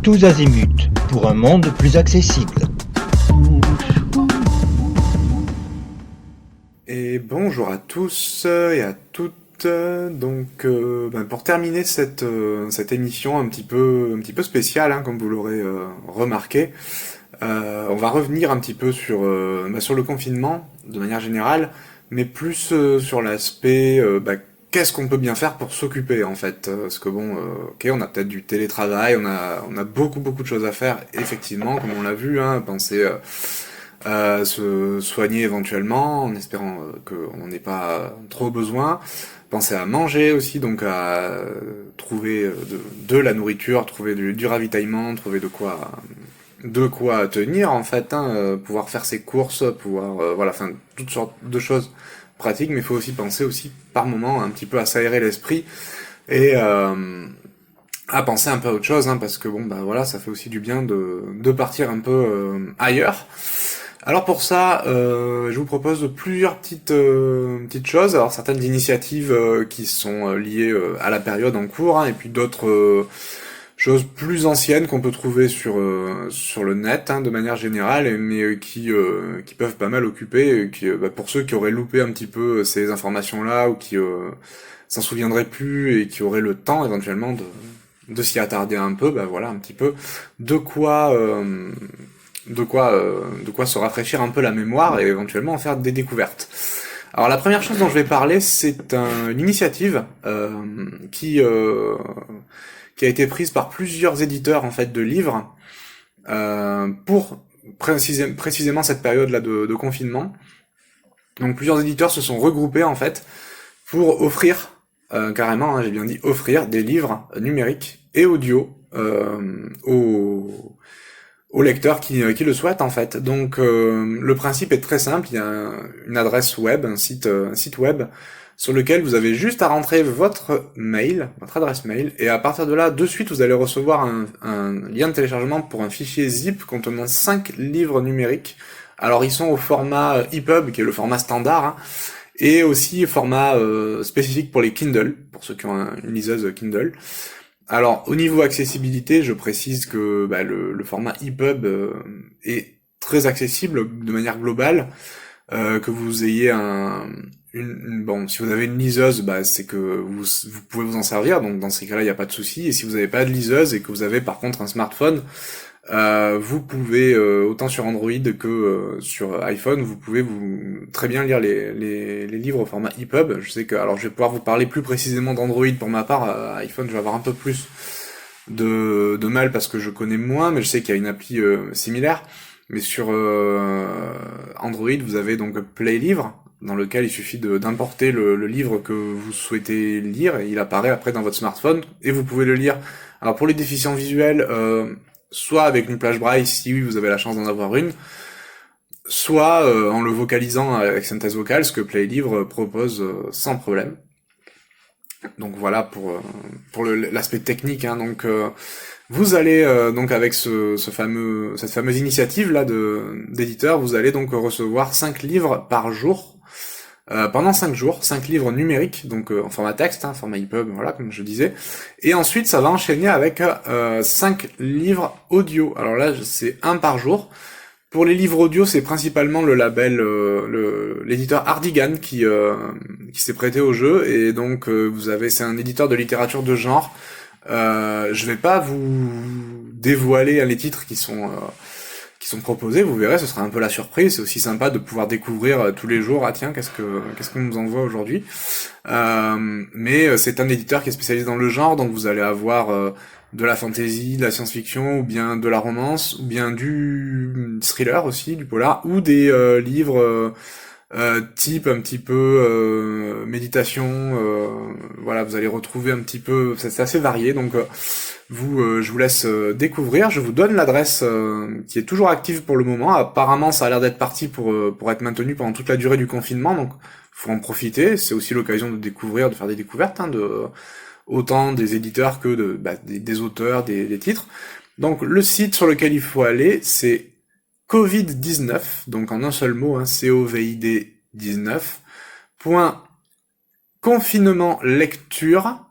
Tous azimuts pour un monde plus accessible. Et bonjour à tous et à toutes. Pour terminer cette émission un petit peu spéciale, hein, comme vous l'aurez remarqué, on va revenir un petit peu sur le confinement de manière générale, mais plus sur l'aspect qu'est-ce qu'on peut bien faire pour s'occuper en fait. Parce que ok, on a peut-être du télétravail, on a beaucoup de choses à faire, effectivement, comme on l'a vu, hein, penser se soigner éventuellement, en espérant qu'on n'en ait pas trop besoin. Penser à manger aussi, donc à trouver de la nourriture, trouver du ravitaillement, trouver de quoi tenir en fait, hein, pouvoir faire ses courses, pouvoir enfin toutes sortes de choses pratiques, mais il faut aussi penser aussi par moment un petit peu à s'aérer l'esprit et à penser un peu à autre chose, hein, parce que ça fait aussi du bien de partir un peu ailleurs. Alors pour ça, je vous propose plusieurs petites choses. Alors certaines initiatives qui sont liées à la période en cours, hein, et puis d'autres choses plus anciennes qu'on peut trouver sur le net, hein, de manière générale, mais qui peuvent pas mal occuper, et pour ceux qui auraient loupé un petit peu ces informations-là ou qui s'en souviendraient plus et qui auraient le temps éventuellement de s'y attarder un peu, voilà un petit peu de quoi se rafraîchir un peu la mémoire et éventuellement en faire des découvertes. Alors la première chose dont je vais parler, c'est une initiative qui a été prise par plusieurs éditeurs en fait de livres pour précisément cette période-là de confinement. Donc plusieurs éditeurs se sont regroupés en fait pour offrir carrément, hein, j'ai bien dit offrir des livres numériques et audio aux lecteurs qui le souhaitent en fait. Donc le principe est très simple, il y a une adresse web, un site web sur lequel vous avez juste à rentrer votre adresse mail, et à partir de là, de suite, vous allez recevoir un lien de téléchargement pour un fichier zip contenant 5 livres numériques. Alors ils sont au format EPUB, qui est le format standard, hein, et aussi format spécifique pour les Kindle, pour ceux qui ont une liseuse Kindle. Alors, au niveau accessibilité, je précise que le format EPUB est très accessible de manière globale, que vous ayez si vous avez une liseuse, c'est que vous pouvez vous en servir, donc dans ces cas-là, il n'y a pas de souci. Et si vous n'avez pas de liseuse et que vous avez par contre un smartphone, vous pouvez, autant sur Android que sur iPhone, vous pouvez très bien lire les livres au format EPUB. Je sais que, alors je vais pouvoir vous parler plus précisément d'Android pour ma part. iPhone, je vais avoir un peu plus de mal parce que je connais moins, mais je sais qu'il y a une appli similaire. Mais sur Android, vous avez donc Play Livre, dans lequel il suffit d'importer le livre que vous souhaitez lire, et il apparaît après dans votre smartphone, et vous pouvez le lire. Alors pour les déficients visuels, soit avec une plage braille, si oui vous avez la chance d'en avoir une, soit en le vocalisant avec synthèse vocale, ce que Play Livre propose sans problème. Donc voilà pour l'aspect technique, hein. Donc vous allez donc avec cette fameuse initiative là d'éditeur, vous allez donc recevoir 5 livres par jour. Pendant 5 jours, 5 livres numériques, donc en format texte, hein, format EPUB, voilà, comme je disais. Et ensuite, ça va enchaîner avec 5 livres audio. Alors là, c'est un par jour. Pour les livres audio, c'est principalement le label, l'éditeur Hardigan qui s'est prêté au jeu. Et donc, c'est un éditeur de littérature de genre. Je vais pas vous dévoiler les titres qui sont proposés, vous verrez, ce sera un peu la surprise. C'est aussi sympa de pouvoir découvrir tous les jours, ah tiens, qu'est-ce qu'on nous envoie aujourd'hui. Mais c'est un éditeur qui est spécialisé dans le genre, donc vous allez avoir de la fantasy, de la science-fiction, ou bien de la romance, ou bien du thriller aussi, du polar, ou des livres type un petit peu méditation, voilà, vous allez retrouver un petit peu, c'est assez varié, donc je vous laisse découvrir. Je vous donne l'adresse qui est toujours active pour le moment. Apparemment, ça a l'air d'être parti pour être maintenu pendant toute la durée du confinement, donc faut en profiter. C'est aussi l'occasion de découvrir, de faire des découvertes, hein, autant des éditeurs que des auteurs, des titres. Donc le site sur lequel il faut aller, c'est Covid-19, donc en un seul mot, hein, COVID 19, confinement lecture,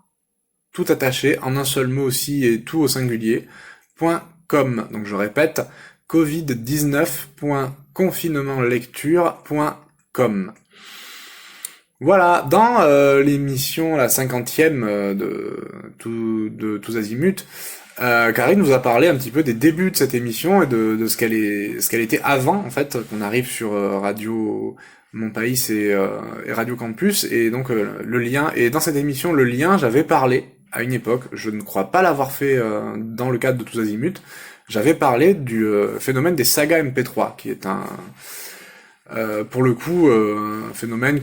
tout attaché, en un seul mot aussi et tout au singulier, Donc je répète, covid19.confinementlecture.com. Voilà, dans l'émission, la 50e de Tous Azimuts, Karine nous a parlé un petit peu des débuts de cette émission et de ce qu'elle était avant, en fait, qu'on arrive sur Radio Mon Pays et Radio Campus, et donc le lien. Et dans cette émission, le lien, j'avais parlé à une époque, je ne crois pas l'avoir fait dans le cadre de Tous Azimuts, j'avais parlé du phénomène des sagas MP3, qui est pour le coup, un phénomène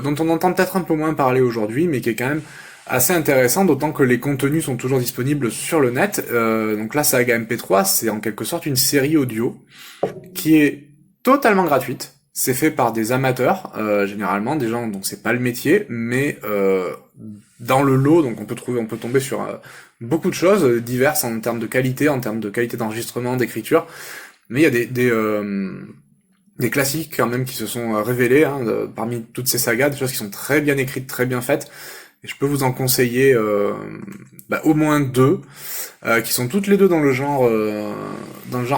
dont on entend peut-être un peu moins parler aujourd'hui, mais qui est quand même assez intéressant, d'autant que les contenus sont toujours disponibles sur le net. Donc la saga MP3, c'est en quelque sorte une série audio qui est totalement gratuite. C'est fait par des amateurs, généralement des gens dont c'est pas le métier, mais dans le lot, donc on peut tomber sur beaucoup de choses diverses en termes de qualité d'enregistrement, d'écriture. Mais il y a des classiques quand même qui se sont révélés parmi toutes ces sagas, des choses qui sont très bien écrites, très bien faites. Et je peux vous en conseiller au moins 2, qui sont toutes les 2 dans le genre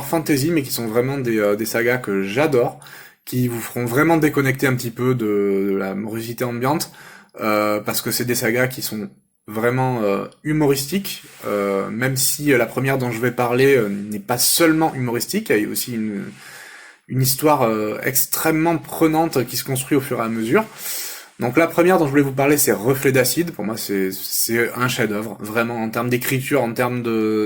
fantasy, mais qui sont vraiment des sagas que j'adore, qui vous feront vraiment déconnecter un petit peu de la morosité ambiante, parce que c'est des sagas qui sont vraiment humoristiques, même si la première dont je vais parler n'est pas seulement humoristique, il y a aussi une histoire extrêmement prenante qui se construit au fur et à mesure. Donc la première dont je voulais vous parler, c'est Reflet d'acide. Pour moi, c'est un chef-d'œuvre, vraiment, en termes d'écriture, en termes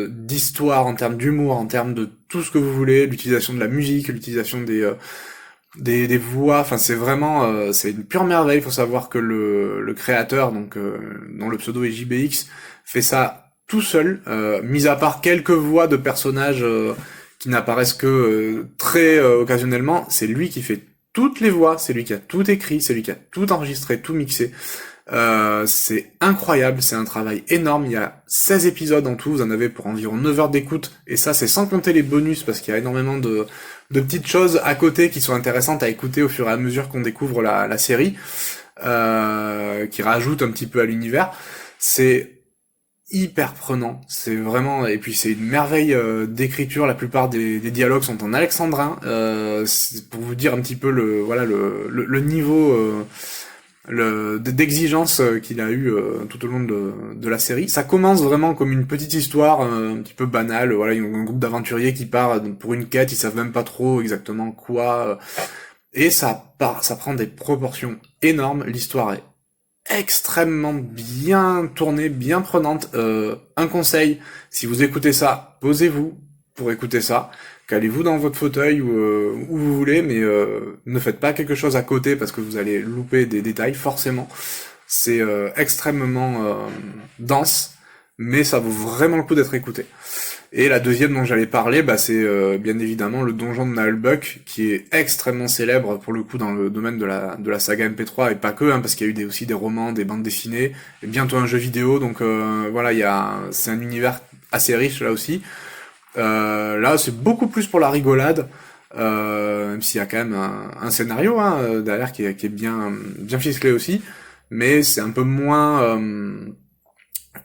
d'histoire, en termes d'humour, en termes de tout ce que vous voulez, l'utilisation de la musique, l'utilisation des voix. Enfin, c'est vraiment, c'est une pure merveille. Il faut savoir que le créateur, donc dont le pseudo est JBX, fait ça tout seul, mis à part quelques voix de personnages qui n'apparaissent que très occasionnellement. C'est lui qui fait toutes les voix, c'est lui qui a tout écrit, c'est lui qui a tout enregistré, tout mixé. C'est incroyable, c'est un travail énorme. Il y a 16 épisodes en tout, vous en avez pour environ 9 heures d'écoute, et ça c'est sans compter les bonus, parce qu'il y a énormément de petites choses à côté qui sont intéressantes à écouter au fur et à mesure qu'on découvre la série, qui rajoutent un petit peu à l'univers. C'est hyper prenant, c'est vraiment, et puis c'est une merveille d'écriture. La plupart des dialogues sont en alexandrin, pour vous dire un petit peu le niveau d'exigence qu'il a eu tout au long de la série. Ça commence vraiment comme une petite histoire un petit peu banale, voilà, il y a un groupe d'aventuriers qui part pour une quête, ils savent même pas trop exactement quoi, et ça prend des proportions énormes. L'histoire est extrêmement bien tournée, bien prenante. Un conseil, si vous écoutez ça, posez-vous pour écouter ça, calez-vous dans votre fauteuil ou où vous voulez, mais ne faites pas quelque chose à côté parce que vous allez louper des détails, forcément. C'est extrêmement dense, mais ça vaut vraiment le coup d'être écouté. Et la deuxième dont j'allais parler, c'est bien évidemment le donjon de Naalbuck, qui est extrêmement célèbre pour le coup dans le domaine de la saga MP3, et pas que, parce qu'il y a eu aussi des romans, des bandes dessinées, et bientôt un jeu vidéo, donc voilà, c'est un univers assez riche là aussi. Là, c'est beaucoup plus pour la rigolade, même s'il y a quand même un scénario derrière qui est bien ficelé aussi, mais c'est un peu moins...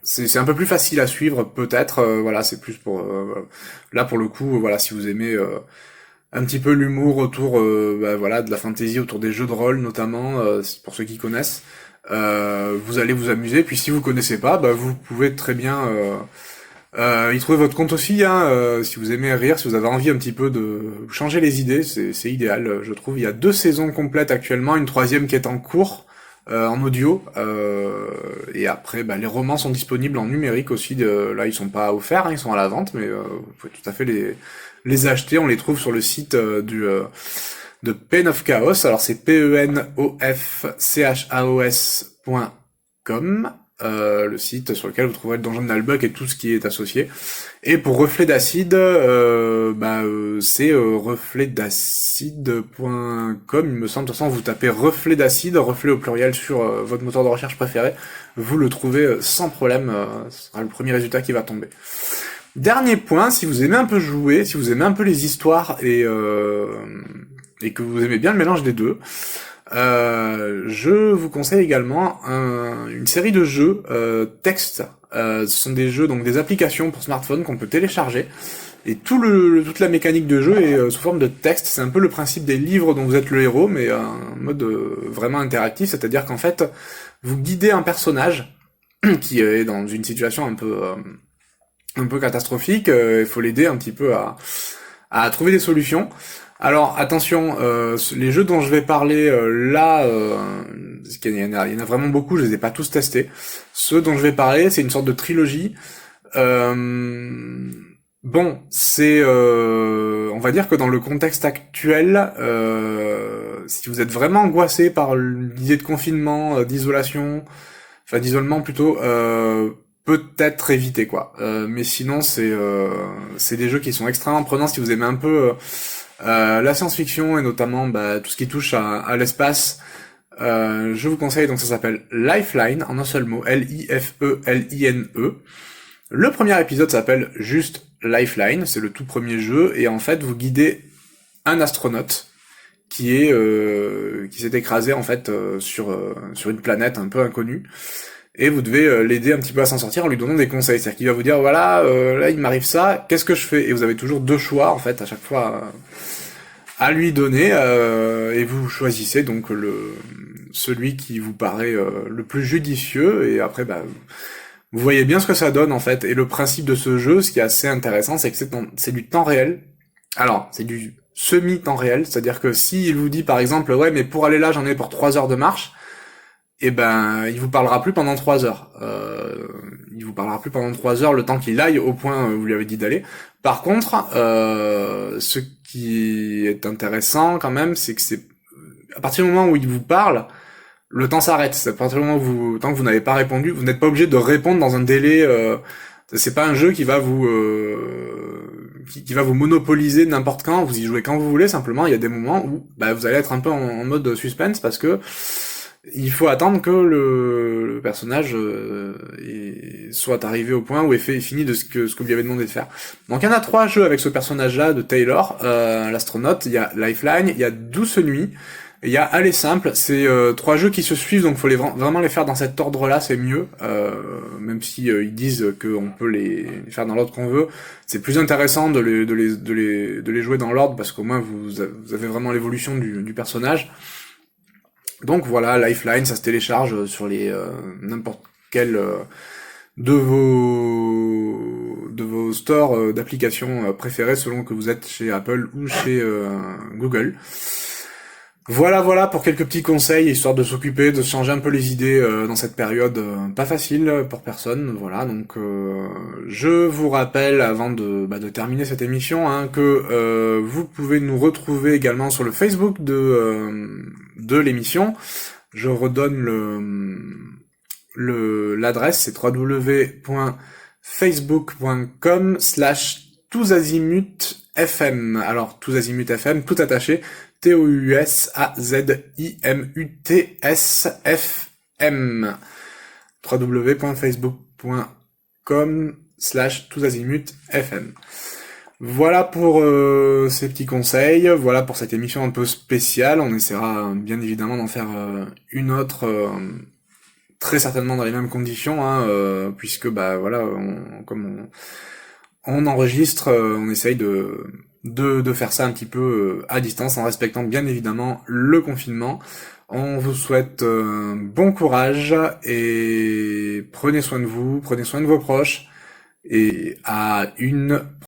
c'est un peu plus facile à suivre peut-être, voilà, c'est plus pour là pour le coup, voilà, si vous aimez un petit peu l'humour autour voilà, de la fantasy, autour des jeux de rôle notamment, pour ceux qui connaissent, vous allez vous amuser. Puis si vous connaissez pas, vous pouvez très bien y trouver votre compte aussi, si vous aimez rire, si vous avez envie un petit peu de changer les idées, c'est idéal, je trouve. Il y a 2 saisons complètes actuellement, une 3e qui est en cours en audio, et après les romans sont disponibles en numérique aussi. Là ils sont pas offerts, ils sont à la vente, mais vous pouvez tout à fait les acheter. On les trouve sur le site de Pen of Chaos. Alors c'est penofchaos.com, le site sur lequel vous trouverez le donjon de Naalbuck et tout ce qui est associé. Et pour Reflet d'acide, c'est refletdacide.com, il me semble. De toute façon, vous tapez Reflet d'acide, reflet au pluriel, sur votre moteur de recherche préféré, vous le trouvez sans problème, ce sera le premier résultat qui va tomber. Dernier point, si vous aimez un peu jouer, si vous aimez un peu les histoires et que vous aimez bien le mélange des deux, Je vous conseille également une série de jeux texte. Ce sont des jeux, donc des applications pour smartphone qu'on peut télécharger. Et toute la mécanique de jeu est sous forme de texte. C'est un peu le principe des livres dont vous êtes le héros, mais en mode vraiment interactif. C'est-à-dire qu'en fait, vous guidez un personnage qui est dans une situation un peu catastrophique. Il faut l'aider un petit peu à trouver des solutions. Alors attention, les jeux dont je vais parler là, parce qu'il y en a vraiment beaucoup, je les ai pas tous testés. Ceux dont je vais parler, c'est une sorte de trilogie. Bon, c'est, on va dire que dans le contexte actuel, si vous êtes vraiment angoissé par l'idée de confinement, d'isolement plutôt, peut-être éviter quoi. Mais sinon, c'est des jeux qui sont extrêmement prenants si vous aimez un peu la science-fiction et notamment tout ce qui touche à l'espace. Je vous conseille, donc ça s'appelle Lifeline, en un seul mot, Lifeline. Le premier épisode s'appelle juste Lifeline, c'est le tout premier jeu, et en fait vous guidez un astronaute qui s'est écrasé en fait sur une planète un peu inconnue, et vous devez l'aider un petit peu à s'en sortir en lui donnant des conseils. C'est-à-dire qu'il va vous dire voilà, là il m'arrive ça, qu'est-ce que je fais? Et vous avez toujours deux choix en fait à chaque fois à lui donner, et vous choisissez donc celui qui vous paraît le plus judicieux, et après vous voyez bien ce que ça donne en fait. Et le principe de ce jeu, ce qui est assez intéressant, c'est que c'est du temps réel. Alors, c'est du semi-temps réel, c'est-à-dire que s'il vous dit par exemple, ouais mais pour aller là j'en ai pour 3 heures de marche, il vous parlera plus pendant 3 heures. Il vous parlera plus pendant 3 heures, le temps qu'il aille au point où vous lui avez dit d'aller. Par contre, ce qui est intéressant quand même, c'est que c'est à partir du moment où il vous parle, le temps s'arrête. C'est à partir du moment où tant que vous n'avez pas répondu, vous n'êtes pas obligé de répondre dans un délai. C'est pas un jeu qui va vous qui va vous monopoliser n'importe quand. Vous y jouez quand vous voulez. Simplement, il y a des moments où vous allez être un peu en mode suspense parce que il faut attendre que le personnage soit arrivé au point où est fini de ce que vous lui avez demandé de faire. Donc il y en a 3 jeux avec ce personnage-là de Taylor, l'astronaute. Il y a Lifeline, il y a Douce Nuit. Il y a Aller Simple, c'est 3 jeux qui se suivent, donc faut vraiment les faire dans cet ordre-là, c'est mieux. Même si ils disent qu'on peut les faire dans l'ordre qu'on veut, c'est plus intéressant de les jouer dans l'ordre parce qu'au moins vous avez vraiment l'évolution du personnage. Donc voilà, Lifeline, ça se télécharge sur les n'importe quel de vos stores d'applications préférés selon que vous êtes chez Apple ou chez Google. Voilà pour quelques petits conseils, histoire de s'occuper, de changer un peu les idées dans cette période pas facile pour personne. Voilà, donc je vous rappelle avant de terminer cette émission que vous pouvez nous retrouver également sur le Facebook de l'émission. Je redonne l'adresse, c'est www.facebook.com/tousazimutfm. Alors tousazimutfm, tout attaché. TOUSAZIMUTSFM www.facebook.com/tousazimutfm. Voilà pour ces petits conseils, voilà pour cette émission un peu spéciale. On essaiera bien évidemment d'en faire une autre très certainement dans les mêmes conditions, puisque comme on enregistre, on essaye de faire ça un petit peu à distance en respectant bien évidemment le confinement. On vous souhaite bon courage et prenez soin de vous, prenez soin de vos proches et à une